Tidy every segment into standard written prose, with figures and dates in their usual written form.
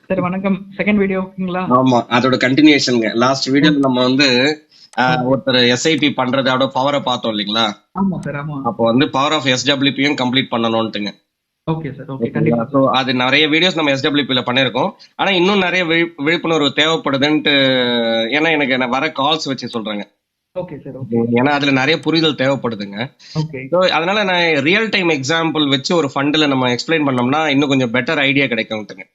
Sir வணக்கம். Second video ஓகேங்களா? ஆமா, அதோட கண்டினியூஷன்ங்க. லாஸ்ட் வீடியோல நம்ம வந்து ஒருத்தர் எஸ்ஐபி பண்றதோட பவரை பார்த்தோம் இல்லைங்களா? ஆமா சார். ஆமா. அப்போ வந்து பவர் ஆஃப் எஸ்டபிள்யூபியும் கம்ப்ளீட் பண்ணணும்ட்டுங்க. Okay sir. ஓகே ஓகேங்களா? கண்டிப்பா ஸோ சார். அது நிறைய வீடியோஸ் நம்ம எஸ்டபிள்யூபில பண்ணியிருக்கோம். ஆனா இன்னும் நிறைய விழிப்புணர்வு தேவைப்படுதுன்ட்டு, ஏன்னா எனக்கு வர கால்ஸ் வச்சு சொல்றாங்க. Okay sir. ஓகே. ஏன்னா அதுல நிறைய புரிதல் தேவைப்படுதுங்க. ஓகே. ஸோ அதனால நான் ரியல் டைம் எக்ஸாம்பிள் வச்சு ஒரு ஃபண்ட்ல நம்ம எக்ஸ்பிளைன் பண்ணோம்னா இன்னும் கொஞ்சம் பெட்டர் ஐடியா கிடைக்கும்ட்டுங்க.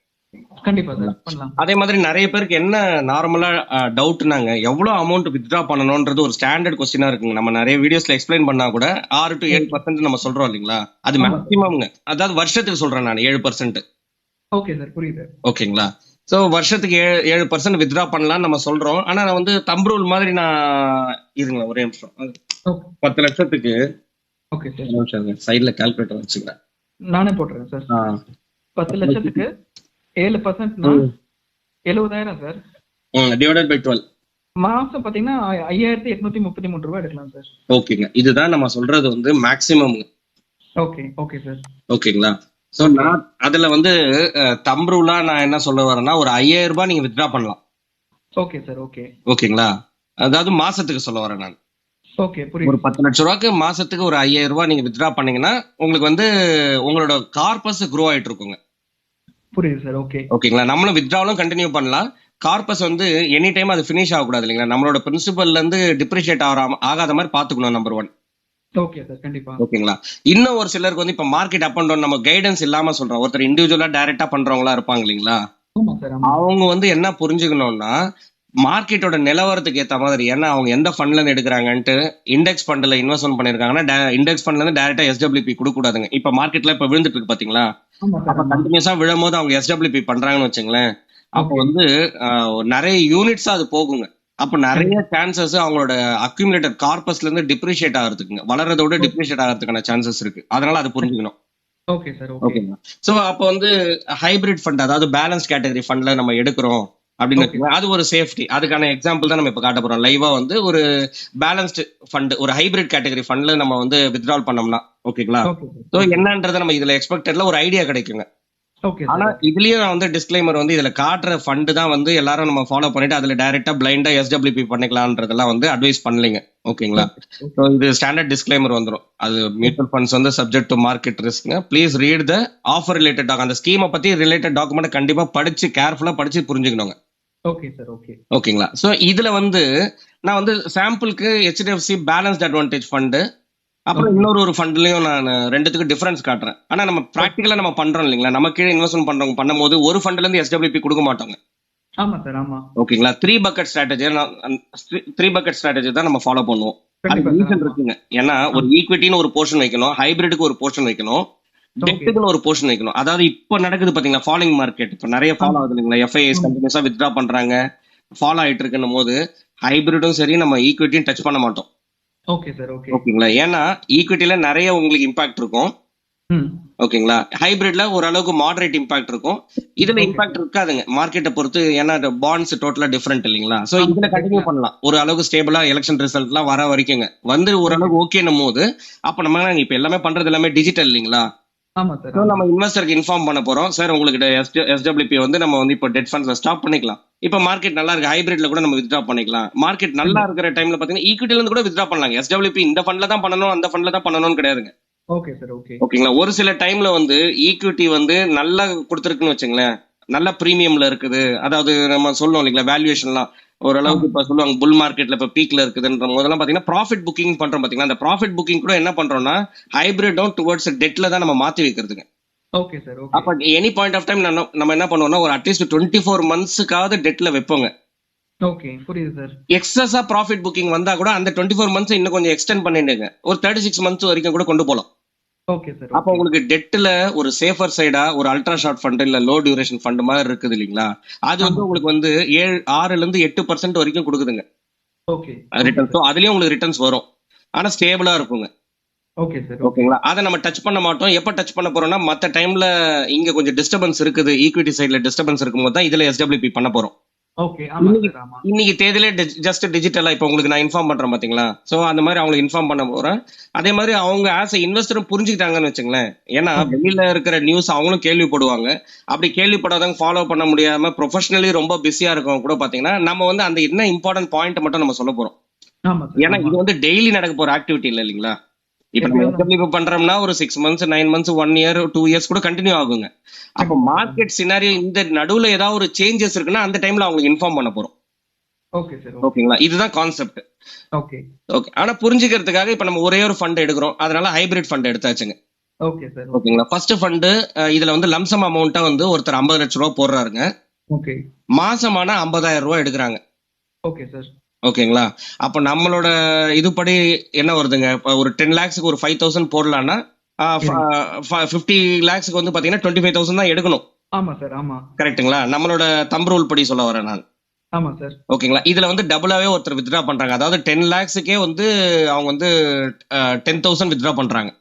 கண்டிப்பா சார். பண்ணலாம். அதே மாதிரி நிறைய பேருக்கு என்ன நார்மலா டவுட்னாங்க, எவ்வளவு அமௌண்ட் வித்ட்ரா பண்ணணும்ன்றது ஒரு ஸ்டாண்டர்ட் கொஸ்டினா இருக்குங்க. நம்ம நிறைய வீடியோஸ்ல எக்ஸ்பிளைன் பண்ணா கூட 6 to 7% நம்ம சொல்றோம் இல்லைங்களா? அது ஆமா. மேக்ஸிமம்ங்க. அதாவது வருஷத்துக்கு சொல்றேன் நான் 7%. Okay sir. புரியுது. ஓகேங்களா? சோ வருஷத்துக்கு 7% வித்ட்ரா பண்ணலாம்னு நம்ம சொல்றோம். ஆனா நான் வந்து தம்ப் ரூல் மாதிரி நான் இருங்களேன் ஒரே நிமிஷம். ஓகே. 10 லட்சத்துக்கு ஓகே சார். ஒரு நிமிஷம் சைடுல கால்குலேட்டர் வச்சுக்கிறேன். நானே போட்டுறேன் சார். 10 லட்சத்துக்கு 7%னா 70,000 சார். Divided by 12. மாசம் பாத்தீங்கன்னா 5,833 ரூபாய் எடுக்கலாம் சார். ஓகேங்க. இதுதான் நம்ம சொல்றது வந்து மேக்ஸிமம். ஓகே. Okay sir. ஓகேங்களா? சோ நான் அதுல வந்து தம்ப் ரூலா நான் என்ன சொல்ல வரேன்னா, ஒரு 5,000 ரூபாய் நீங்க வித்ட்ரா பண்ணலாம். Okay sir. ஓகே. ஓகேங்களா? அதாவது மாசத்துக்கு சொல்ல வரேன் நான். ஓகே ஒரு புரியுது. 10 லட்சம் ரூபாய்க்கு மாசத்துக்கு ஒரு 5,000 ரூபாய் நீங்க வித்ட்ரா பண்ணீங்கன்னா உங்களுக்கு வந்து உங்களோட கார்பஸ் க்ரோ ஆயிட்டு இருக்குங்க. புரியுது சார். ஓகே. ஓகேங்களா? நம்மளும் வித்ட்ராவலும் கண்டினியூ பண்ணலாம். கார்பஸ் வந்து எனி டைம் அது ஃபினிஷ் ஆகக்கூடாது இல்லைங்களா? நம்மளோட பிரின்சிபல்ல இருந்து டிப்ரிஷியேட் ஆகாத மாதிரி பாத்துக்கணும். நம்பர் 1. Okay sir. கண்டிப்பா. ஓகேங்களா? இன்னும் ஒரு சிலருக்கு வந்து இப்ப மார்க்கெட் அப் அண்ட் டவுன் நம்ம கைடன்ஸ் இல்லாம சொல்றோம். ஒருத்தர் இண்டிவிஜுவலா டைரக்டா பண்றவங்களா இருப்பாங்க இல்லைங்களா? ஆமா சார். ஆமா. அவங்க வந்து என்ன புரிஞ்சுக்கணும்னா, மார்க்கெட்டோட நிலவரத்துக்கு ஏத்த மாதிரி, ஏன்னா அவங்க எந்த ஃபண்ட்ல இருந்து எடுக்கிறாங்கன்ட்டு இண்டெக்ஸ் ஃபண்ட்ல இன்வெஸ்ட்மெண்ட் பண்ணிருக்காங்கன்னா இண்டெக்ஸ் ஃபண்ட்ல இருந்து டைரக்டா எஸ்டபிள்யூபி கொடுக்க கூடாதுங்க. இப்ப மார்க்கெட்ல இப்ப விழுந்துட்டு இருக்கு பாத்தீங்களா? ஆமா சார். அப்ப கண்டினியூஸா விழும்போது அவங்க எஸ்டபிள்யூபி பண்றாங்கன்னு வச்சுங்களேன், அப்ப வந்து நிறைய யூனிட்ஸ் அது போகுங்க. அப்ப நிறைய சான்சஸ் அவங்களோட அக்யூமுலேட்டட் கார்பஸ்ல இருந்து டிப்ரிஷியேட் ஆகிறதுக்குங்க, வளர்றத விட டிப்ரிஷியேட் ஆகிறதுக்கான சான்சஸ் இருக்கு. அதனால அது புரிஞ்சுக்கணும். Okay sir. ஓகே. ஓகேங்களா? சோ அப்ப வந்து ஹைபிரிட் ஃபண்ட், அதாவது பேலன்ஸ் கேட்டகரி ஃபண்ட்ல நம்ம எடுக்கிறோம் அப்படின்னு வச்சுக்கோங்க. அது ஒரு சேஃப்டி. அதுக்கான எக்ஸாம்பிள் தான் நம்ம இப்ப காட்ட போறோம். லைவா வந்து ஒரு பேலன்ஸ்டு ஃபண்ட், ஒரு ஹைபிரிட் கேட்டகரி ஃபண்ட்ல நம்ம வந்து வித்ட்ரால் பண்ணோம்னா, ஓகேங்களா? Okay sir. சோ என்னன்றதை நம்ம இதுல எக்ஸ்பெக்டட்ல ஒரு ஐடியா கிடைக்குங்க. ஓகே ஆனா சார். இதுலயும் நான் வந்து டிஸ்க்ளைமர் வந்து இதுல காட்டுற ஃபண்ட் தான் வந்து எல்லாரும் நம்ம ஃபாலோ பண்ணிட்டு அதுல டைரக்டா பிளைண்டா எஸ்டபிள்யூபி பண்ணிக்கலாம்ன்றதெல்லாம் வந்து அட்வைஸ் பண்ணலைங்க. ஓகேங்களா? ஸோ இது ஸ்டாண்டர்ட் டிஸ்க்ளைமர் வந்துடும். அது மியூச்சுவல் ஃபண்ட்ஸ் வந்து subject to market risk. Please read the offer related அந்த ஸ்கீமை பத்தி ரிலேட்டட் டாக்குமெண்ட் கண்டிப்பா படிச்சு கேர்ஃபுல்லா படிச்சு புரிஞ்சுக்கணுங்க. Okay sir. ஓகே. ஓகேங்களா? ஸோ இதுல வந்து நான் வந்து சாம்பிளுக்கு ஹெச்டிஎஃப்சி பேலன்ஸ்ட் அட்வான்டேஜ் ஃபண்டு, அப்புறம் இன்னொரு ஃபண்ட்லயும் நான் ரெண்டுத்துக்கு டிஃபரன்ஸ் காட்டுறேன். ஆனா நம்ம பிராக்டிகலா நம்ம பண்றோம் இல்லைங்களா? நம்ம கீழே இன்வெஸ்ட்மெண்ட் பண்றவங்க பண்ணும்போது ஒரு ஃபண்ட்ல இருந்து எஸ்டபிள்யூபி கொடுக்க மாட்டாங்க. ஆமா சார். ஆமா. ஓகேங்களா? 3 பக்கெட் ஸ்ட்ராட்டஜி, 3 பக்கெட் ஸ்ட்ராட்டஜி தான் நம்ம ஃபாலோ பண்ணுவோம். அது ரீசன் இருக்குங்க. ஏன்னா ஒரு ஈக்விட்டின்னு ஒரு போர்ஷன் வைக்கணும், ஹைபிரிடுக்கு ஒரு போர்ஷன் வைக்கணும், டெப்ட்டுக்குன்னு ஒரு போர்ஷன் வைக்கணும். அதாவது இப்ப நடக்குது பாத்தீங்களா ஃபாலிங் மார்க்கெட், இப்ப நிறைய ஃபாலோ ஆகுது இல்லைங்களா? எஃப்ஐஎஸ் கண்டினியூஸா வித்ட்ரா பண்றாங்க, ஃபாலோ ஆயிட்டு இருக்குன்னும் போது ஹைபிரிடும் சரி நம்ம ஈக்விட்டியும் டச் பண்ண மாட்டோம். Okay sir. ஓகே. ஓகேங்களா? ஏன்னா ஈக்விட்டில நிறைய உங்களுக்கு இம்பாக்ட் இருக்கும். ஓகேங்களா? ஹைபிரிட்ல ஓரளவுக்கு மாடரேட் இம்பாக்ட் இருக்கும். இதுல இம்பாக்ட் இருக்காதுங்க மார்க்கெட்டை பொறுத்து. ஏன்னா பாண்ட்ஸ் டோட்டலா டிஃபரெண்ட் இல்லைங்களா? சோ இதுல கண்டினியூ பண்ணலாம். ஒரு அளவுக்கு ஸ்டேபிளா எலெக்ஷன் ரிசல்ட் எல்லாம் வர வரைக்குங்க வந்து ஓரளவுக்கு ஓகேன்னும் போது, அப்ப நம்ம இப்ப எல்லாமே பண்றது எல்லாமே டிஜிட்டல் இல்லைங்களா? ஆமா சார். நம்ம இன்வெஸ்டருக்கு இன்ஃபார்ம் பண்ண போறோம், சார் உங்களுக்கு எஸ்டபிள்யூபி வந்து நம்ம வந்து இப்போ டெட் ஃபண்ட்ஸ்ல ஸ்டாப் பண்ணிக்கலாம். இப்ப மார்க்கெட் நல்லா இருக்கு, ஹைபிரிட்ல கூட நம்ம வித்ட்ரா பண்ணிக்கலாம். மார்க்கெட் நல்லா இருக்கிற டைம்ல பாத்தீங்கன்னா ஈக்விட்டில இருந்து கூட வித்ட்ரா பண்ணலாம். எஸ்டபிள்யூபி இந்த ஃபண்ட்ல தான் பண்ணணும் அந்த ஃபண்ட்ல தான் பண்ணணும்னு கிடையாதுங்க. Okay sir. ஓகே. ஓகேங்களா? ஒரு சில டைம்ல வந்து ஈக்விட்டி வந்து நல்லா கொடுத்துருக்குன்னு வச்சுங்களேன், நல்ல பிரீமியம்ல இருக்குது. அதாவது நம்ம சொல்லுவோம் இல்லைங்களா, வேல்யூவேஷன்லாம் ஓரளவுக்கு இப்ப சொல்லுவாங்க புல் மார்க்கெட்ல இப்ப பீக்ல இருக்குதுன்ற போதெல்லாம் பாத்தீங்கன்னா ப்ராஃபிட் புக்கிங் பண்றோம் பாத்தீங்கன்னா, அந்த ப்ராஃபிட் புக்கிங் கூட என்ன பண்றோம்னா ஹைபிரிடும் டுவர்ட்ஸ் டெட்ல தான் நம்ம மாத்தி வைக்கிறதுங்க. Okay sir. ஓகே. அப்ப எனி பாயிண்ட் ஆஃப் டைம் நம்ம என்ன பண்ணுவோம்னா ஒரு அட்லீஸ்ட் 24 மந்த்ஸ்க்காவது டெட்ல வைப்போங்க. ஓகே புரியுது சார். எக்ஸஸா ப்ராஃபிட் புக்கிங் வந்தா கூட அந்த 24 மந்த்ஸ் இன்னும் கொஞ்சம் எக்ஸ்டெண்ட் பண்ணிடுங்க. ஒரு 36 மந்த்ஸ் வரைக்கும் கூட கொண்டு போலாம். Okay sir. அப்ப உங்களுக்கு டெட்ல ஒரு சேஃபர் சைடா ஒரு அல்ட்ரா ஷார்ட் ஃபண்ட் இல்ல லோ டியூரேஷன் ஃபண்ட் மாதிரி இருக்குது இல்லீங்களா? அது வந்து உங்களுக்கு வந்து 6ல இருந்து 8% வரைக்கும் கொடுக்குதுங்க. ஓகே. ரிட்டர்ன். சோ அதுலயும் உங்களுக்கு ரிட்டர்ன்ஸ் வரும். ஆனா ஸ்டேபிளா இருக்குங்க. Okay sir. ஓகேங்களா? அதை நம்ம டச் பண்ண மாட்டோம். எப்ப டச் பண்ண போறோம்னா மத்த டைம்ல இங்க கொஞ்சம் டிஸ்டர்பன்ஸ் இருக்குது, ஈக்விட்டி சைடுல டிஸ்டர்பன்ஸ் இருக்கும்போது தான் இதுல எஸ்டபிள்யூபி பண்ண போறோம். ஓகே. ஆமா இன்னைக்கு சார். ஆமா. இன்னைக்கு தேதியிலே ஜஸ்ட் டிஜிட்டலா இப்போ உங்களுக்கு நான் இன்ஃபார்ம் பண்றேன் பாத்தீங்களா? சோ அந்த மாதிரி அவங்களுக்கு இன்ஃபார்ம் பண்ண போறேன். அதே மாதிரி அவங்க ஆஸ் இன்வெஸ்டரும் புரிஞ்சுக்கிட்டாங்கன்னு வச்சுங்களேன். ஏன்னா ஓகே. வெளியில இருக்கிற நியூஸ் அவங்களும் கேள்விப்படுவாங்க. அப்படி கேள்விப்படாதவங்க ஃபாலோ பண்ண முடியாம ப்ரொஃபஷனலி ரொம்ப பிஸியா இருக்கவங்க கூட பாத்தீங்கன்னா நம்ம வந்து அந்த என்ன இம்பார்ட்டன்ட் பாயிண்ட் மட்டும் நம்ம சொல்ல போறோம். ஆமா சார். ஏன்னா ஆமா. இது வந்து டெய்லி நடக்க போற ஆக்டிவிட்டி இல்ல இல்லைங்களா? இப்ப நம்ம எப்பயாவது SWP பண்றோம்னா ஒரு 6 மந்த்ஸ் 9 மந்த்ஸ் 1 இயர் 2 இயர்ஸ் கூட கண்டினியூ ஆகுங்க. அப்ப கண்டிப்பா. மார்க்கெட் சினாரியோ இந்த நடுவுல ஏதாவது ஒரு சேஞ்சஸ் இருக்குன்னா அந்த டைம்ல அவங்களுக்கு இன்ஃபார்ம் பண்ண போறோம். Okay sir. ஓகே. ஓகேங்களா? இதுதான் கான்செப்ட். ஓகே. ஓகே. ஆனா புரிஞ்சுக்கிறதுக்காக இப்ப நம்ம ஒரே ஒரு ஃபண்ட் எடுக்கிறோம். அதனால ஹைபிரிட் ஃபண்ட் எடுத்தாச்சுங்க. Okay sir. ஓகே. ஓகேங்களா? ஃபர்ஸ்ட் ஃபண்ட் இதுல வந்து லம்சம் அமௌண்ட்டா வந்து ஒருத்தர் 50 லட்சம் ரூபாய் போடுறாருங்க. ஓகே. மாசமான 50,000 ரூபாய் எடுக்கிறாங்க. Okay sir. ஓகேங்களா? அப்ப நம்மளோட இதுபடி என்ன வருதுங்க? இப்ப ஒரு 10 லேக்ஸ்க்கு ஒரு 5,000 போடலாம்னா 50 லேக்ஸ்க்கு வந்து பாத்தீங்கன்னா 25,000 தான் எடுக்கணும். ஆமா சார். ஆமா. கரெக்ட்டுங்களா? நம்மளோட தம்ப் ரூல் படி சொல்ல வரேன் நான். ஆமா சார். ஓகேங்களா? இதுல வந்து டபுளாவே ஒருத்தர் வித்ட்ரா பண்றாங்க. அதாவது 10 லேக்ஸ்க்கே வந்து அவங்க வந்து 10,000 வித்ட்ரா பண்றாங்க.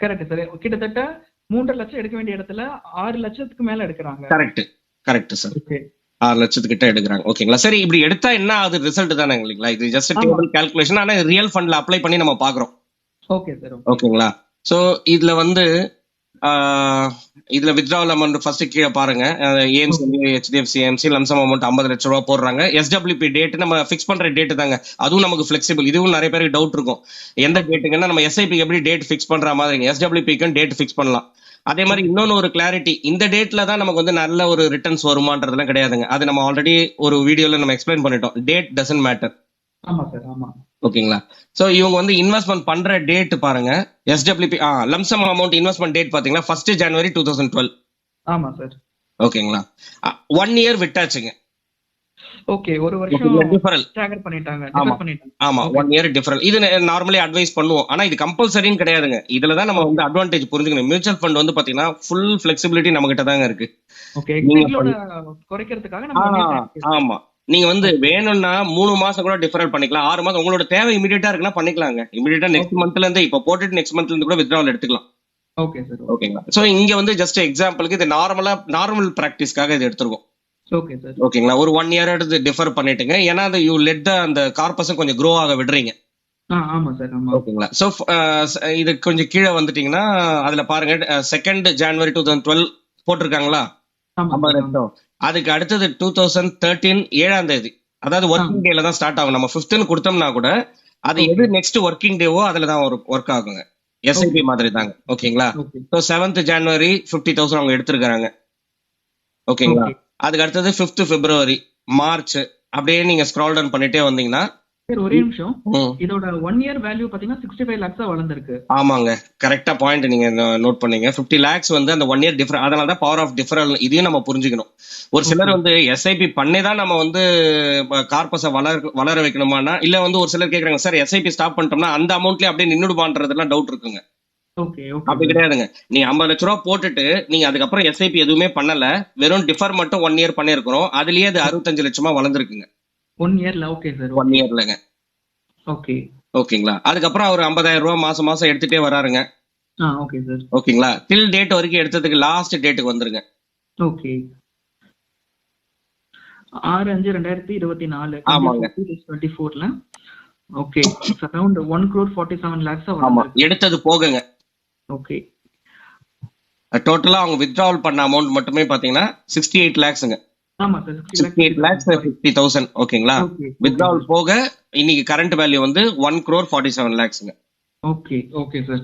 Correct sir. கிட்டத்தட்ட 3.5 லட்சம் எடுக்க வேண்டிய இடத்துல 6 லட்சத்துக்கு மேல எடுக்கிறாங்க. Correct sir. ஓகே. 6 லட்சத்துக்கிட்ட எடுக்கிறாங்க. ஓகேங்களா? சரி இப்படி எடுத்தா என்ன ஆகுது ரிசல்ட் தானே இல்லைங்களா? இது ஜஸ்ட் ஆமா. Table calculation. ஆனா ரியல் ஃபண்ட்ல அப்ளை பண்ணி நம்ம பாக்குறோம். Okay sir. ஓகே. ஓகேங்களா? சோ இதுல வந்து இதுல வித்ட்ராவல் அமௌண்ட் ஃபர்ஸ்ட் கீழே பாருங்க. AMC HDFC AMC lump sum amount 50 லட்சம் ரூபாய் போடுறாங்க. SWP டேட் நம்ம ஃபிக்ஸ் பண்ற டேட் தாங்க. அதுவும் நமக்கு ஃபிளெக்சிபிள். இதுவும் நிறைய பேருக்கு டவுட் இருக்கும். எந்த டேட்டுங்கன்னா நம்ம SIP எப்படி டேட் ஃபிக்ஸ் பண்ற மாதிரி SWP-க்கு டேட் ஃபிக்ஸ் பண்ணலாம். அதே மாதிரி இன்னொன்னு ஒரு கிளாரிட்டி, இந்த டேட்ல தான் நமக்கு வந்து நல்ல ஒரு ரிட்டர்ன்ஸ் வருமான்றதுலாம் கிடையாதுங்க. அது நம்ம ஆல்ரெடி ஒரு வீடியோல நம்ம எக்ஸ்பிளைன் பண்ணிட்டோம். Date doesn't matter. ஆமா சார். ஆமா. ஓகேங்களா? சோ இவங்க வந்து இன்வெஸ்ட்மெண்ட் பண்ற டேட் பாருங்க. SWP lump sum amount investment date பாத்தீங்கன்னா 1 ஜனவரி 2012. ஆமா சார். ஓகேங்களா? 1 இயர் விட்டாச்சுங்க. ஓகே. ஒரு வருஷம் டிஃபரல். ஸ்டாகர் பண்ணிட்டாங்க. ஆமா. டிஃபர் பண்ணிட்டாங்க. ஆமா. ஓகே. 1 இயர் டிஃபரல். இது நார்மலி அட்வைஸ் பண்ணுவோம். ஆனா இது கம்பல்சரின்னு கிடையாதுங்க. இதுலதான் நம்ம வந்து அட்வான்டேஜ் புரிஞ்சுக்கணும். மியூச்சுவல் ஃபண்ட் வந்து பாத்தீங்கன்னா ஃபுல் ஃபிளெக்சிபிலிட்டி நம்ம கிட்ட தாங்க இருக்கு. ஓகே. நீங்க எக்ஸைட் லோட குறைக்கிறதுக்காக நம்ம 1 இயர் டைம் ஆமா. நீங்க வந்து வேணும்னா 3 மாசம் கூட டிஃபரல் பண்ணிக்கலாம். 6 மாசம் உங்களோட தேவை இமிடியேட்டா இருக்குன்னா பண்ணிக்கலாங்க. இமிடியேட்டா நெக்ஸ்ட் மந்த்ல இருந்து இப்ப போட்டுட்டு நெக்ஸ்ட் மந்த்ல இருந்து கூட வித்ட்ராவல் எடுத்துக்கலாம். Okay sir. ஓகேங்களா? சோ இங்க வந்து ஜஸ்ட் எக்ஸாம்பிளுக்கு இது நார்மல் பிராக்டிஸ்க்காக இது எடுத்துருக்கோம். Okay sir. ஓகேங்களா? ஒரு 1 இயர் எடுத்து டிஃபர் பண்ணிட்டுங்க. ஏன்னா அந்த யூ லெட் அந்த கார்பஸை கொஞ்சம் க்ரோ ஆக விடுறீங்க. ஆமா சார். ஆமா. ஓகேங்களா? சோ இது கொஞ்சம் கீழே வந்துட்டீங்கன்னா அதுல பாருங்க 2 ஜனவரி 2012 போட்டிருக்காங்களா? ஆமா 50 சார். லட்சம். அதுக்கு அடுத்தது 2013 7ஆம் தேதி. அதாவது ஒர்க்கிங் டேல தான் ஸ்டார்ட் ஆகும். நம்ம 5th கொடுத்தோம்னா கூட அது எது நெக்ஸ்ட் ஒர்க்கிங் டேவோ அதுல தான் ஒர்க் ஆகுங்க. SIP மாதிரி தாங்க. ஓகேங்களா? ஓகே. சோ 7th ஜனவரி 50,000 அவங்க எடுத்திருக்காங்க. ஓகேங்களா? ஓகே. அதுக்கு அடுத்தது 5th பிப்ரவரி, மார்ச் அப்படியே நீங்க ஸ்க்ரால் டவுன் பண்ணிட்டே வந்தீங்கன்னா சார் ஒரே நிமிஷம். ம், இதோட 1 இயர் வேல்யூ பாத்தீங்கன்னா 65 lakhs வளர்ந்திருக்கு. ஆமாங்க. கரெக்டா பாயிண்ட் நீங்க நோட் பண்ணீங்க. 50 lakhs வந்து அந்த 1 இயர் டிஃபர். அதனால தான் பவர் ஆஃப் டிஃபரல். இதையும் நம்ம புரிஞ்சுக்கணும். ஒரு சிலர் வந்து SIP பண்ணி தான் நம்ம வந்து கார்பஸை வளர வைக்கணுமானா, இல்ல வந்து ஒரு சிலர் கேக்குறாங்க சார் SIP ஸ்டாப் பண்ணிட்டோம்னா அந்த அமௌண்ட்லயே அப்படியே நின்னுடுமான்றதுலாம் டவுட் இருக்குங்க. ஓகே. அப்படி ஓகே. கிடையாதுங்க. நீங்க 50 லட்ச ரூபா போட்டுட்டு நீங்க அதுக்கப்புறம் SIP எதுவுமே பண்ணல, வெறும் டிஃபர் மட்டும் 1 இயர் பண்ணிருக்கிறோம். அதுலயே அது 65 லட்சமா வளர்ந்துருக்குங்க 1 இயர்ல. Okay sir. 1 இயர்லங்க. ஓகே. ஓகேங்களா? அதுக்கப்புறம் அவர் 50,000 ரூபாய் மாசம் மாசம் எடுத்துட்டே வராருங்க. Okay sir. ஓகேங்களா? டில் டேட் வரைக்கும் எடுத்ததுக்கு லாஸ்ட் டேட்டுக்கு வந்துருங்க. ஓகே. 6/5/2024 ஆமாங்க. 24ல ஓகே. அரௌண்ட் 1,47 lakhs ஆமா. வளர்ந்திருக்கு. எடுத்தது போகங்க. ஓகே. டோட்டலா அவங்க வித்ட்ராவல் பண்ண அமௌண்ட் மட்டுமே பாத்தீங்கன்னா 68 lakhsங்க. ஆமா சார். 68 lakhs 50,000. ஓகேங்களா? ஓகே. வித்ட்ராவல் போக இன்னைக்கு கரண்ட் வேல்யூ வந்து 1,47 lakhsங்க. ஓகே. Okay sir.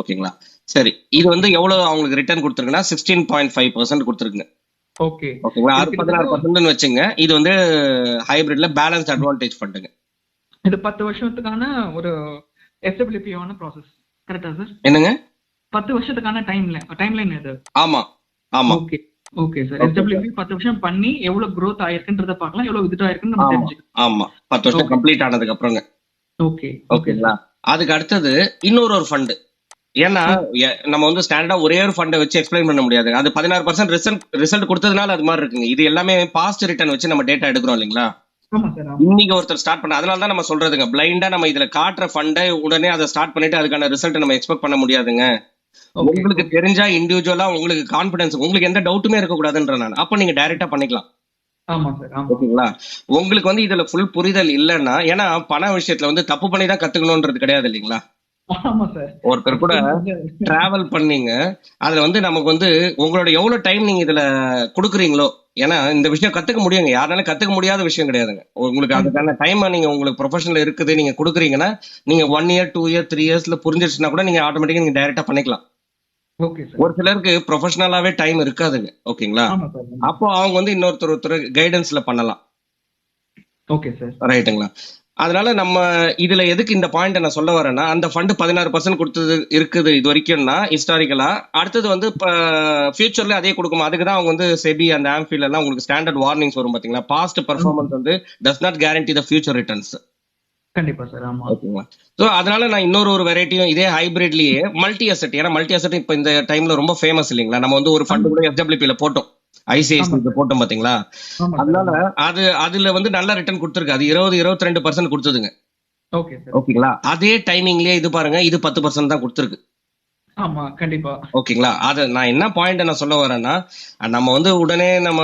ஓகேங்களா? சரி. இது வந்து எவ்வளவு அவங்களுக்கு ரிட்டர்ன் கொடுத்துருக்குன்னா 16.5% கொடுத்துருக்குங்க. ஓகே. ஓகேங்களா? 16% வச்சுங்க. இது வந்து ஹைபிரிட்ல பேலன்ஸ்ட் அட்வான்டேஜ் ஃபண்டுங்க. இது 10 வருஷத்துக்கான ஒரு SWP ஆன ப்ராசஸ். கரெக்ட்டா சார்? என்னங்க? 10 வருஷத்துக்கான டைம்லைன் இது. ஆமா. ஆமா. ஓகே. Okay sir. SWP 10 வருஷம் பண்ணி எவ்வளவு growth ஆயிருக்குன்றத பார்க்கலாம். எவ்வளவு வித்ட்ரா ஆயிருக்குன்னு நம்ம ஆமா. தெரிஞ்சுக்கலாம். ஆமா. 10 வருஷம் கம்ப்ளீட் ஆனதுக்கு அப்புறங்க. ஓகே. ஓகேங்களா? அதுக்கு அடுத்தது இன்னொரு ஃபண்ட். ஏன்னா நம்ம வந்து ஸ்டாண்டர்டா ஒரே ஒரு ஃபண்டை வச்சு எக்ஸ்பிளைன் பண்ண முடியாது. அது 16% ரிசல்ட் கொடுத்ததுனால அது மாதிரி இருக்குங்க. இது எல்லாமே பாஸ்ட் ரிட்டர்ன் வச்சு நம்ம டேட்டா எடுக்கிறோம் இல்லைங்களா? ஆமா சார். ஆமா. இன்னைக்கு ஒருத்தர் ஸ்டார்ட் பண்ண, அதனால தான் நம்ம சொல்றதுங்க, பிளைண்டா நம்ம இதுல காட்டுற ஃபண்டை உடனே அதை ஸ்டார்ட் பண்ணிட்டு அதுக்கான ரிசல்ட் நம்ம எக்ஸ்பெக்ட் பண்ண முடியாதுங்க. ஓகே. உங்களுக்கு தெரிஞ்சா இண்டிவிஜுவலா உங்களுக்கு கான்பிடன்ஸ், உங்களுக்கு எந்த டவுட்டுமே இருக்க கூடாதுன்ற நான். அப்ப நீங்க டைரக்டா பண்ணிக்கலாம். ஆமா சார். ஆமா. ஓகேங்களா? உங்களுக்கு வந்து இதுல ஃபுல் புரிதல் இல்லன்னா, ஏன்னா பண விஷயத்துல வந்து தப்பு பண்ணி தான் கத்துக்கணும்ன்றது கிடையாது இல்லைங்களா? ஆமா சார். ஒருத்தர் கூட ஆக்சுவலா வந்து டிராவல் பண்ணீங்க. அதுல வந்து நமக்கு வந்து உங்களோட எவ்வளவு டைம் நீங்க இதுல குடுக்குறீங்களோ, ஏன்னா இந்த விஷயம் கத்துக்க முடியுங்க. யாராலும் கத்துக்க முடியாத விஷயம் கிடையாதுங்க. உங்களுக்கு கண்டிப்பா. அதுக்கான டைம் நீங்க உங்களுக்கு ப்ரொஃபஷனல் இருக்குது, நீங்க குடுக்குறீங்கன்னா, நீங்க 1 இயர், 2 இயர், 3 இயர்ஸ்ல புரிஞ்சிருச்சுன்னா கூட நீங்க ஆட்டோமேட்டிக்கா நீங்க டைரக்ட்டா பண்ணிக்கலாம். Okay sir. ஒரு ஓகே. சிலருக்கு ப்ரொஃபஷனலாவே டைம் இருக்காதுங்க. ஓகேங்களா? ஆமா சார். ஆமா. அப்போ அவங்க வந்து ஒருத்தர் கைடன்ஸ்ல பண்ணலாம். Okay sir. ரைட்டுங்களா? அதனால நம்ம இதுல எதுக்கு இந்த பாயிண்ட் நான் சொல்ல வரேன்னா, அந்த ஃபண்ட் 16% குடுத்தது இருக்குது இதுவரைக்கும்னா, ஹிஸ்டாரிக்கலா. அடுத்தது வந்து இப்ப ஃபியூச்சர்ல அதே குடுக்குமா? அதுக்கு தான் அவங்க வந்து செபி அந்த ஆம்ஃபில் எல்லாம் உங்களுக்கு ஸ்டாண்டர்ட் வார்னிங்ஸ் வரும் பாத்தீங்களா? பாஸ்ட் ஆமா. பெர்ஃபார்மன்ஸ் வந்து does not guarantee the future returns. கண்டிப்பா சார். ஆமா. ஓகேங்களா? சோ அதனால நான் ஒரு வெரைட்டியும் இதே ஹைபிரிட்லயே மல்டி அசெட், ஏன்னா மல்டி அசெட் இப்ப இந்த டைம்ல ரொம்ப ஃபேமஸ் இல்லைங்களா? நம்ம வந்து ஒரு ஃபண்ட் ஆமா. கூட எஃப்டபிள்யூபில போட்டோம். ஆமா ஐசிஐசி சார். போட்டோம் பாத்தீங்களா? ஆமா சார். அதனால ஆமா. அதுல வந்து நல்ல ரிட்டர்ன் கொடுத்திருக்கு. அது 20, 22% கொடுத்ததுங்க. Okay sir. ஓகே. ஓகேங்களா? அதே டைமிங்லயே இது பாருங்க, இது 10% தான் கொடுத்திருக்கு. ஆமா. கண்டிப்பா. ஓகேங்களா? நான் என்ன பாயிண்ட் நான் சொல்ல வரேன்னா, நம்ம வந்து உடனே நம்ம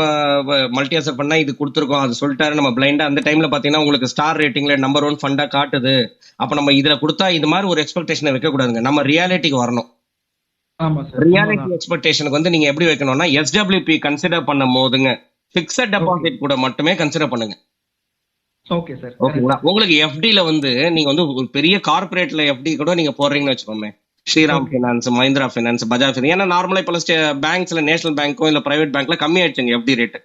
மல்டி அசெட் பண்ணா இது கொடுத்துருக்கோம், அது சொல்லிட்டாரு நம்ம பிளைண்டா அந்த டைம்ல பாத்தீங்கன்னா உங்களுக்கு ஸ்டார் ரேட்டிங்ல நம்பர் 1 ஃபண்டா காட்டுது. அப்ப நம்ம இதுல கொடுத்தா இது மாதிரி ஒரு எக்ஸ்பெக்டேஷனை வைக்க கூடாதுங்க. நம்ம ரியாலிட்டிக்கு வரணும். ஆமா சார். ரியாலிட்டி உண்மதான். எக்ஸ்பெக்டேஷனுக்கு வந்து நீங்க எப்படி வைக்கணும்னா, எஸ்டபிள்யூபி கன்சிடர் பண்ணும் போதுங்க, பிக்சட் ஓகே. டெபாசிட் கூட மட்டுமே கன்சிடர் பண்ணுங்க. Okay sir. ஓகேங்களா? கரெக்ட். உங்களுக்கு எஃப்டில வந்து நீங்க வந்து ஒரு பெரிய கார்ப்பரேட்ல எஃப்டி கூட நீங்க போடுறீங்கன்னு வச்சுக்கோமே. Shriram okay. Finance, Mahindra finance, Bajaj finance. ஏன்னா நார்மலா இப்ப பேங்க்ஸ்ல நேஷனல் பேங்க்கோ இல்ல பிரைவேட் பேங்க்ல கம்மி ஆயிடுச்சுங்க எஃப்டி ரேட்.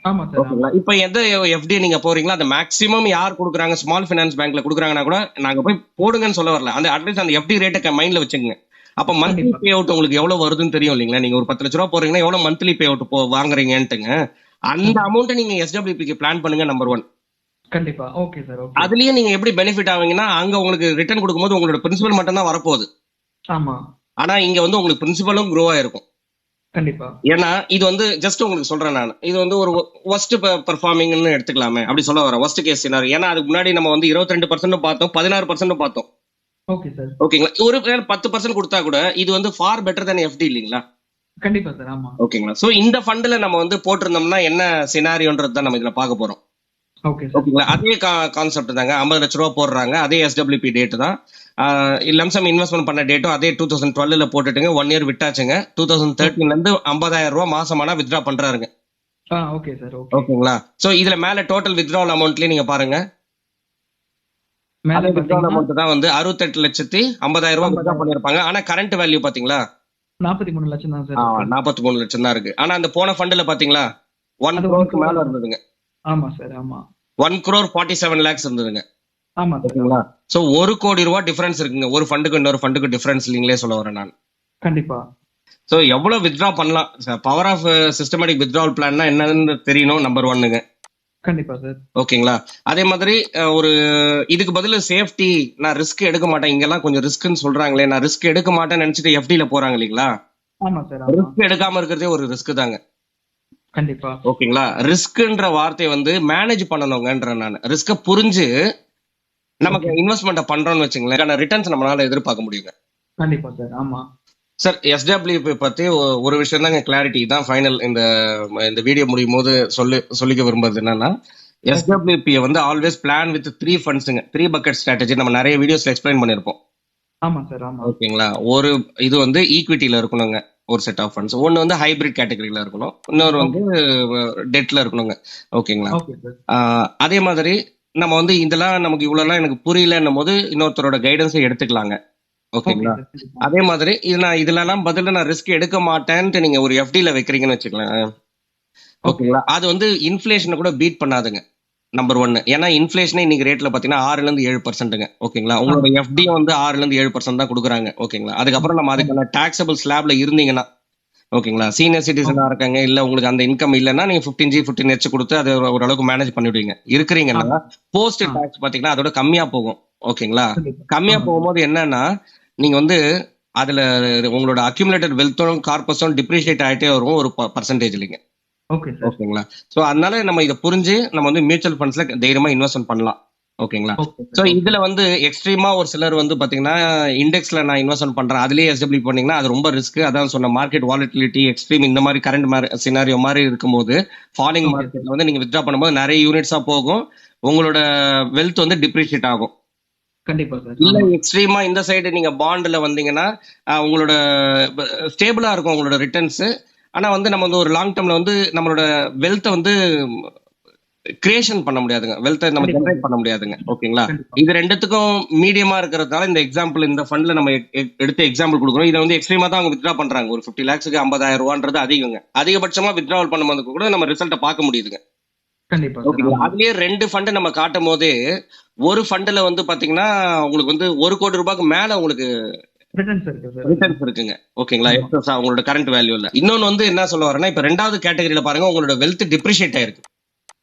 ஆமா சார். ஓகேங்களா? ஆமா. இப்ப எந்த எஃப்டி நீங்க போறீங்களோ அந்த மேக்ஸிமம் யார் கொடுக்குறாங்க, ஸ்மால் பினான்ஸ் பேங்க்ல கொடுக்குறாங்கன்னா கூட நாங்க போய் போடுங்கன்னு சொல்ல வரல. அந்த அட்லீஸ்ட் அந்த எஃப்டி ரேட்டை மைண்ட்ல வச்சுக்கோங்க. அப்ப மந்த்லி கண்டிப்பா. பே அவுட் உங்களுக்கு எவ்வளவு வருதுன்னு தெரியும் இல்லைங்களா? நீங்க ஒரு 10 லட்ச ரூபா போறீங்கன்னா எவ்வளவு மந்த்லி பே அவுட் வாங்குறீங்கன்ட்டுங்க. அந்த ஆமா. அமௌண்ட் நீங்க எஸ்டபிள்யூபிக்கு பிளான் பண்ணுங்க. நம்பர் 1. கண்டிப்பா. Okay sir. ஓகே. அதுலயே நீங்க எப்படி பெனிஃபிட் ஆவீங்கன்னா, அங்க உங்களுக்கு ரிட்டர்ன் கொடுக்கும்போது உங்களோட பிரின்சிபல் மட்டும் தான் வரப்போகுது. ஆமா. ஆனா இங்க வந்து உங்களுக்கு பிரின்சிபலும் க்ரோ ஆயிருக்கும். கண்டிப்பா. ஏன்னா இது வந்து ஜஸ்ட் உங்களுக்கு சொல்றேன் நான். இது வந்து ஒரு வொர்ஸ்ட் பெர்ஃபார்மிங்னு எடுத்துக்கலாமே. அப்படி சொல்ல வரேன். Worst case scenario. ஏன்னா அதுக்கு முன்னாடி நம்ம வந்து 22% பார்த்தோம், 16% பார்த்தோம். Okay sir. ஓகேங்களா? ஒரு 10% கொடுத்தா கூட இது வந்து ஃபார் பெட்டர் தென் எஃப்டி இல்லைங்களா? கண்டிப்பா சார். ஆமா. ஓகேங்களா? சோ இந்த ஃபண்ட்ல நம்ம வந்து போட்டிருந்தோம்னா என்ன சினாரியோன்றது தான் நம்ம இதுல பார்க்க போறோம். Okay sir. ஓகேங்களா? அதே கான்செப்ட் தாங்க. 50 லட்ச ரூபா போடுறாங்க. அதே எஸ்டபிள்யூபி டேட் தான். லம்சம் இன்வெஸ்ட்மெண்ட் பண்ண டேட்டும் அதே 2012ல போட்டுட்டுங்க. 1 இயர் விட்டாச்சுங்க. 2013ல இருந்து 50,000 ரூபாய் மாசமானா வித்ட்ரா பண்றாருங்க. Okay sir. ஓகே. ஓகேங்களா? சோ இதுல மேல டோட்டல் வித்ட்ராவல் அமௌண்ட்லயே நீங்க பாருங்க. மேல அதே வித்ட்ராவல் பாத்தீங்கன்னா அமௌண்ட் தான் வந்து 68,50,000 ரூபாய் வித்ட்ரா 50,000 பண்ணிருப்பாங்க. ஆனா கரண்ட் வேல்யூ பாத்தீங்களா? 43 லட்சம் தான் சார் இருக்கு. 43 லட்சம் தான் இருக்கு. ஆனா அந்த போன ஃபண்ட்ல பாத்தீங்களா? 1 அது 1 crore மேல crore. இருந்ததுங்க. ஆமா சார். ஆமா. 1 crore 47 lakhs இருந்ததுங்க. ஆமா சார். ஓகேங்களா? சோ 1 கோடி ரூபாய் டிஃபரன்ஸ் இருக்குங்க. ஒரு ஃபண்டுக்கு இன்னொரு ஃபண்டுக்கு டிஃபரன்ஸ் நீங்களே சொல்ல வரேன் நான். கண்டிப்பா. சோ எவ்வளவு வித்ட்ரா பண்ணலாம்? பவர் ஆஃப் சிஸ்டமேட்டிக் வித்ட்ராவல் பிளான்னா என்னன்னு தெரியணும். நம்பர் 1ங்க. கண்டிப்பா சார். ஓகேங்களா? அதே மாதிரி ஒரு இதுக்கு பதிலா சேஃப்டி, நான் ரிஸ்க் எடுக்க மாட்டேன். இங்கெல்லாம் கொஞ்சம் ரிஸ்க்னு சொல்றாங்களே, நான் ரிஸ்க் எடுக்க மாட்டேன்னு நினைச்சிட்டு எஃப்டில போறாங்க இல்லைங்களா? ஆமா சார். ஆமா. ரிஸ்க் எடுக்காம இருக்கிறதே ஒரு ரிஸ்க் தாங்க. கண்டிப்பா. ஓகேங்களா? ரிஸ்க்ன்ற வார்த்தையை வந்து மேனேஜ் பண்ணணுங்கன்ற நான். ரிஸ்க புரிஞ்சு நமக்கு ஓகே. இன்வெஸ்ட்மெண்ட் பண்றோம்னு வச்சுங்களேன், ரிட்டர்ன்ஸ் நம்மளால எதிர்பார்க்க முடியுங்க. கண்டிப்பா சார். ஆமா. சார் எஸ்டபிள்யூபி பத்தி ஒரு விஷயம் தாங்க கிளாரிட்டி தான் ஃபைனல். இந்த வீடியோ முடியும் போது சொல்லிக்க விரும்புறது என்னன்னா, ஓகே. எஸ்டபிள்யூபி வந்து always plan with 3 ஃபண்ட்ஸுங்க. 3 bucket strategy நம்ம நிறைய வீடியோஸ்ல எக்ஸ்பிளைன் பண்ணிருப்போம். ஆமா சார். ஆமா. ஓகேங்களா? ஒரு இது வந்து ஈக்விட்டில இருக்கணுங்க, ஒரு செட் ஆஃப் ஃபண்ட்ஸ். ஒன்னு வந்து ஹைபிரிட் கேட்டகரியில இருக்கணும், இன்னொரு வந்து ஓகே. டெட்ல இருக்கணுங்க. ஓகேங்களா? Okay sir. அதே மாதிரி நம்ம வந்து இதெல்லாம் நமக்கு இவ்வளவுலாம் எனக்கு புரியலன்னும் போது இன்னொருத்தரோட கைடன்ஸை எடுத்துக்கலாங்க. ஓகே ஓகேங்களா? சார். கண்டிப்பா. அதே மாதிரி இதுலலாம் பதிலா நான் ரிஸ்க் எடுக்க மாட்டேன்ட்டு நீங்க ஒரு எஃப்டில வைக்கிறீங்கன்னு வச்சுக்கலாம். ஓகே. ஓகேங்களா? அது வந்து இன்ஃபிளேஷனை கூட பீட் பண்ணாதுங்க. நம்பர் 1. ஏன்னா இன்ஃபிளேஷனே இன்னைக்கு ரேட்ல பாத்தீங்கன்னா 6ல இருந்து 7%ங்க. ஓகேங்களா? உங்களோட ஆமா. எஃப்டியும் வந்து 6ல இருந்து 7% தான் கொடுக்குறாங்க. ஓகேங்களா? அதுக்கப்புறம் நம்ம அதுக்கான டாக்ஸபிள் ஸ்லாப்ல இருந்தீங்கன்னா, ஓகேங்களா, சீனியர் சிட்டிசனா ஓகே. இருக்காங்க, இல்ல உங்களுக்கு அந்த இன்கம் இல்லைன்னா நீங்க 15G 15H கொடுத்து அதை ஓரளவுக்கு மேனேஜ் பண்ணிவிடுவீங்க. இருக்கிறீங்கன்னா ஆமா. போஸ்ட் ஆ. டாக்ஸ் பாத்தீங்கன்னா அதோட கம்மியா போகும். ஓகேங்களா? கண்டிப்பா. கம்மியா ஆமா சார். போகும்போது என்னன்னா, நீங்க வந்து அதுல உங்களோட அக்யூமுலேட்டட் வெல்த்தும் கார்பஸும் டிப்ரிஷியேட் ஆயிட்டே வரும் ஒரு பர்சன்டேஜ் இல்லைங்க. Okay sir. ஓகேங்களா? சோ அதனால நம்ம இதை புரிஞ்சு நம்ம வந்து மியூச்சுவல் ஃபண்ட்ஸ்ல தைரியமா இன்வெஸ்ட்மெண்ட் பண்ணலாம். ஓகேங்களா? Okay so sir. இதுல வந்து எக்ஸ்ட்ரீமா ஒரு சிலர் வந்து பாத்தீங்கன்னா இண்டெக்ஸ்ல நான் இன்வெஸ்ட்மெண்ட் பண்றேன் அதுலயே எஸ்டபிள்யூ பண்ணீங்கன்னா அது ரொம்ப ரிஸ்க். அதான் சொன்ன மார்க்கெட் வாலட்டிலிட்டி எக்ஸ்ட்ரீம் இந்த மாதிரி கரண்ட் சினாரியோ மாதிரி இருக்கும்போது ஃபாலிங் ஓகே சார். மார்க்கெட்ல வந்து நீங்க வித்ட்ரா பண்ணும்போது நிறைய யூனிட்ஸா போகும், உங்களோட வெல்த் வந்து டிப்ரிஷியேட் ஆகும். கண்டிப்பா சார். இல்ல ஆமா. எக்ஸ்ட்ரீமா இந்த சைடு நீங்க பாண்ட்ல வந்தீங்கன்னா உங்களோட ஸ்டேபிளா இருக்கும் உங்களோட ரிட்டர்ன்ஸ். ஆனா வந்து நம்ம வந்து ஒரு லாங் டேர்ம்ல வந்து நம்மளோட வெல்த்தை வந்து கிரியேஷன் பண்ண முடியாதுங்க, வெல்த்தை நம்ம கண்டிப்பா ஜெனரேட் சார். பண்ண முடியாதுங்க. ஓகேங்களா? கண்டிப்பா. இது ரெண்டுத்துக்கும் மீடியமா இருக்கிறதுனால இந்த எக்ஸாம்பிள் இந்த ஃபண்ட்ல நம்ம எடுத்து எக்ஸாம்பிள் கொடுக்குறோம். இதை வந்து எக்ஸ்ட்ரீமா தான் அவங்க வித்ட்ரா பண்றாங்க. ஒரு 50 லேக்ஸ்க்கு 50,000 ரூபான்றது அதிகங்க. அதிகபட்சமா வித்ட்ராவல் பண்ணும்போது கூட நம்ம ரிசல்ட்டை பார்க்க முடியுதுங்க. கண்டிப்பா சார். ஓகேங்களா? ஆமா. அதுலயே 2 ஃபண்ட் நம்ம காட்டும் போதே ஒரு ஃபண்ட்ல வந்து பாத்தீங்கன்னா உங்களுக்கு வந்து 1 கோடி ரூபாய்க்கு மேல உங்களுக்கு ரிட்டர்ன்ஸ் இருக்கு சார். ரிட்டர்ன்ஸ் இருக்குங்க. ஓகேங்களா? ஆமா. எக்ஸஸா உங்களோட கரண்ட் வேல்யூல. இன்னொன்னு வந்து என்ன சொல்ல வரேன்னா, இப்ப 2வது கேட்டகரியில பாருங்க உங்களோட வெல்த் டிப்ரிஷியேட் ஆயிருக்கு.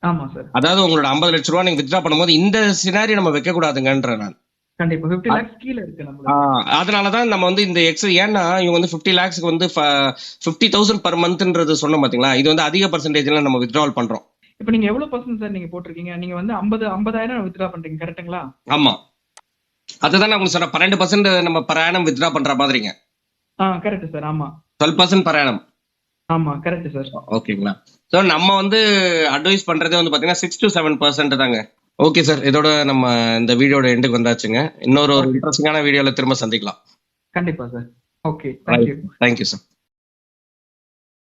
ஆமா சார். அதாவது உங்களோட 50 லட்ச ரூபாய் நீங்க வித்ட்ரா பண்ணும்போது இந்த சினாரி நம்ம வைக்க கூடாதுங்கன்ற நான். கண்டிப்பா 50 lakhs கீழ இருக்கு நம்மளுக்கு. அதனாலதான் நம்ம வந்து இந்த ஏன்னா இவங்க வந்து 50 லேக்ஸ்க்கு வந்து 50,000 பர் மந்த்ன்றது சொன்னோம் பாத்தீங்களா, இது வந்து அதிக பர்சன்டேஜ்ல நம்ம வித்ட்ராவல் பண்றோம். இப்ப நீங்க எவ்வளவு பர்சன்ட் சார் நீங்க போட்டிருக்கீங்க? நீங்க வந்து 50,000 வித்ட்ரா பண்றீங்க கரெக்ட்டுங்களா? ஆமா, அதுதான் நான் உங்களுக்கு சொன்ன 12% நம்ம per annum வித்ட்ரா பண்ற மாதிரிங்க. Correct sir. ஆமா. 12% per annum. ஆமா கரெக்ட் சார். ஓகேங்களா? சோ நம்ம வந்து அட்வைஸ் பண்றதே வந்து பாத்தீங்கன்னா 6 to 7% தாங்க. ஓகே சார், இதோட நம்ம இந்த வீடியோட எண்டுக்கு வந்தாச்சுங்க. இன்னொரு ஒரு ஓகே. இன்ட்ரெஸ்டிங்கான வீடியோல திரும்ப சந்திக்கலாம். கண்டிப்பா sir. Okay. Thank you. Thank you sir.